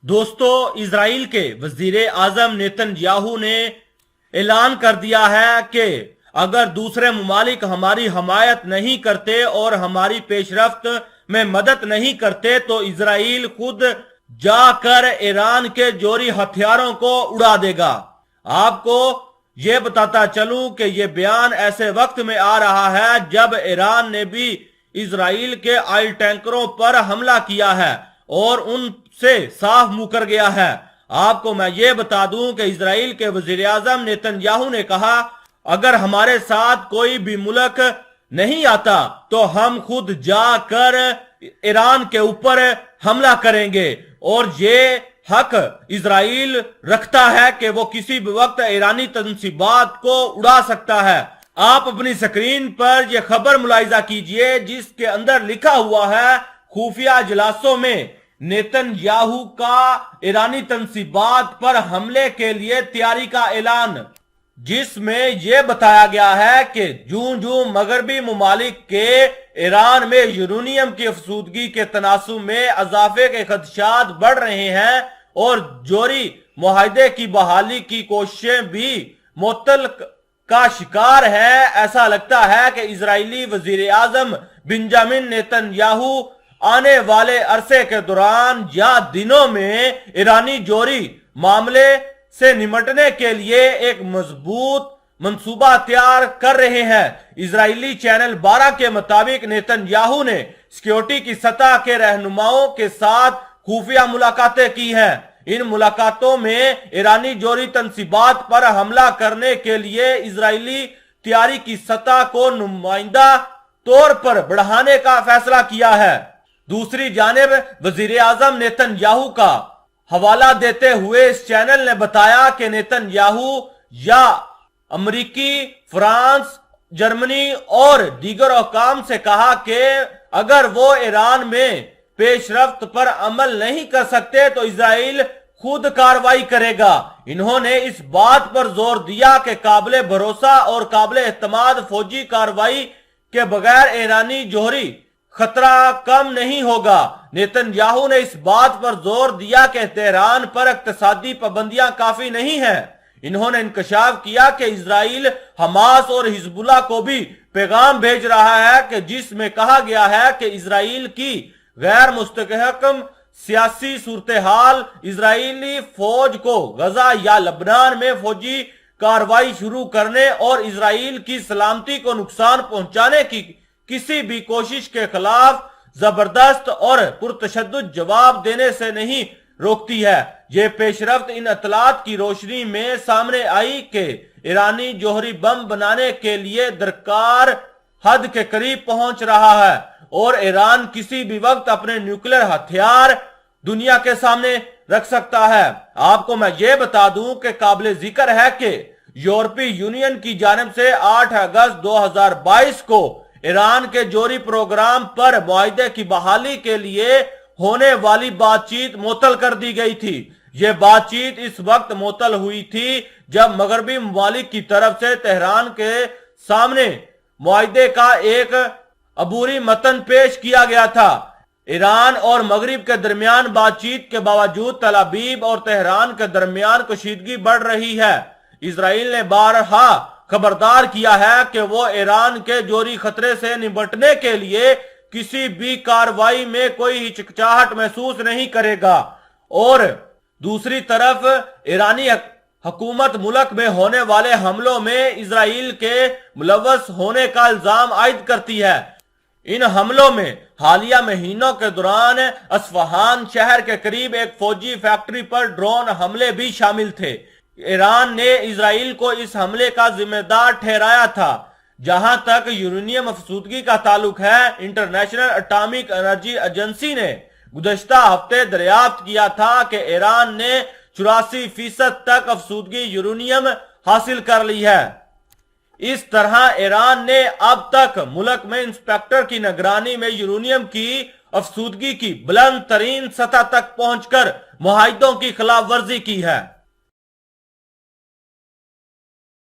दोस्तों, इजराइल के वजीर आजम नेतन्याहू ने ऐलान कर दिया है कि अगर दूसरे ममालिक हमारी हमायत नहीं करते और हमारी पेशरफ्त में मदद नहीं करते तो इजराइल खुद जाकर ईरान के जोरी हथियारों को उड़ा देगा। आपको ये बताता चलूं कि ये बयान ऐसे वक्त में आ रहा है जब ईरान ने भी इजराइल के ऑयल टैंकरों पर हमला किया है और उनसे साफ मुकर गया है। आपको मैं ये बता दूं कि इजराइल के वजीर आजम नेतन्याहू ने कहा, अगर हमारे साथ कोई भी मुल्क नहीं आता तो हम खुद जाकर ईरान के ऊपर हमला करेंगे और ये हक इजराइल रखता है कि वो किसी भी वक्त ईरानी तंसीबात को उड़ा सकता है। आप अपनी स्क्रीन पर यह खबर मुलाहिजा कीजिए जिसके अंदर लिखा हुआ है, खुफिया इजलासों में नेतन्याहू का ईरानी तंसीबात पर हमले के लिए तैयारी का ऐलान, जिसमें यह बताया गया है कि जूं जूं मगरबी ममालिक के ईरान में यूरेनियम की अफसूदगी के तनासुब में इजाफे के खदशात बढ़ रहे हैं और जोरी मुआहदे की बहाली की कोशिशें भी मुअत्तल का शिकार है, ऐसा लगता है कि इजरायली वजीर आजम बेंजामिन नेतन्याहू आने वाले अरसे के दौरान या दिनों में ईरानी जोरी मामले से निपटने के लिए एक मजबूत मंसूबा तैयार कर रहे हैं। इजरायली चैनल 12 के मुताबिक नेतन्याहू ने सिक्योरिटी की सतह के रहनुमाओं के साथ खुफिया मुलाकातें की हैं। इन मुलाकातों में ईरानी जोरी तंसीबात पर हमला करने के लिए इजरायली तैयारी की सतह को नुमाइंदा तौर पर बढ़ाने का फैसला किया है। दूसरी जानिब वजीर आजम नेतन्याहू का हवाला देते हुए इस चैनल ने बताया कि नेतन्याहू या अमरीकी, फ्रांस, जर्मनी और दीगर हुकाम से कहा कि अगर वो ईरान में पेशरफ्त पर अमल नहीं कर सकते तो इजराइल खुद कार्रवाई करेगा। इन्होंने इस बात पर जोर दिया कि काबिल भरोसा और काबिल एतमाद फौजी कार्रवाई के बगैर ईरानी जोहरी खतरा कम नहीं होगा। नेतन्याहू ने इस बात पर जोर दिया कि तेहरान पर इक्तसादी पाबंदियां काफी नहीं है। इन्होंने इंकशाफ किया कि इजराइल हमास और हिजबुल्लाह को भी पैगाम भेज रहा है कि जिसमें कहा गया है कि इजराइल की गैर मुस्तहकम सियासी सूरत हाल इजरायली फौज को गजा या लबनान में फौजी कार्रवाई शुरू करने और इजराइल की सलामती को नुकसान पहुंचाने की किसी भी कोशिश के खिलाफ जबरदस्त और पुरतशद्दुद जवाब देने से नहीं रोकती है। ये पेशरफ्त इन इत्तलात की रोशनी में सामने आई कि ईरानी जोहरी बम बनाने के लिए दरकार हद के करीब पहुंच रहा है और ईरान किसी भी वक्त अपने न्यूक्लियर हथियार दुनिया के सामने रख सकता है। आपको मैं ये बता दूं कि काबिल जिक्र है कि यूरोपीय यूनियन की जानिब से 8 अगस्त 2022 को ईरान के जोरी प्रोग्राम पर मुआहदे की बहाली के लिए होने वाली बातचीत मुअत्तल कर दी गई थी। यह बातचीत इस वक्त मुअत्तल हुई थी जब मगरबी ममालिक की तरफ से तेहरान के सामने मुआहदे का एक अबूरी मतन पेश किया गया था। ईरान और मगरिब के दरमियान बातचीत के बावजूद तल अबीब और तेहरान के दरमियान कशीदगी बढ़ रही है। इजराइल ने बारहा खबरदार किया है कि वो ईरान के जोरी खतरे से निपटने के लिए किसी भी कार्रवाई में कोई हिचकिचाहट महसूस नहीं करेगा और दूसरी तरफ ईरानी हुकूमत मुल्क में होने वाले हमलों में इजराइल के मुलव्वस होने का इल्जाम आयद करती है। इन हमलों में हालिया महीनों के दौरान अस्फहान शहर के करीब एक फौजी फैक्ट्री पर ड्रोन हमले भी शामिल थे। ईरान ने इजराइल को इस हमले का जिम्मेदार ठहराया था। जहां तक यूरेनियम अफसूदगी का ताल्लुक है, इंटरनेशनल एटॉमिक एनर्जी एजेंसी ने गुज़श्ता हफ्ते दरियाफ्त किया था कि ईरान ने 84% तक अफसूदगी यूरेनियम हासिल कर ली है। इस तरह ईरान ने अब तक मुल्क में इंस्पेक्टर की निगरानी में यूरेनियम की अफसूदगी की बुलंद तरीन सतह तक पहुंचकर मुआहदों की खिलाफ वर्जी की है।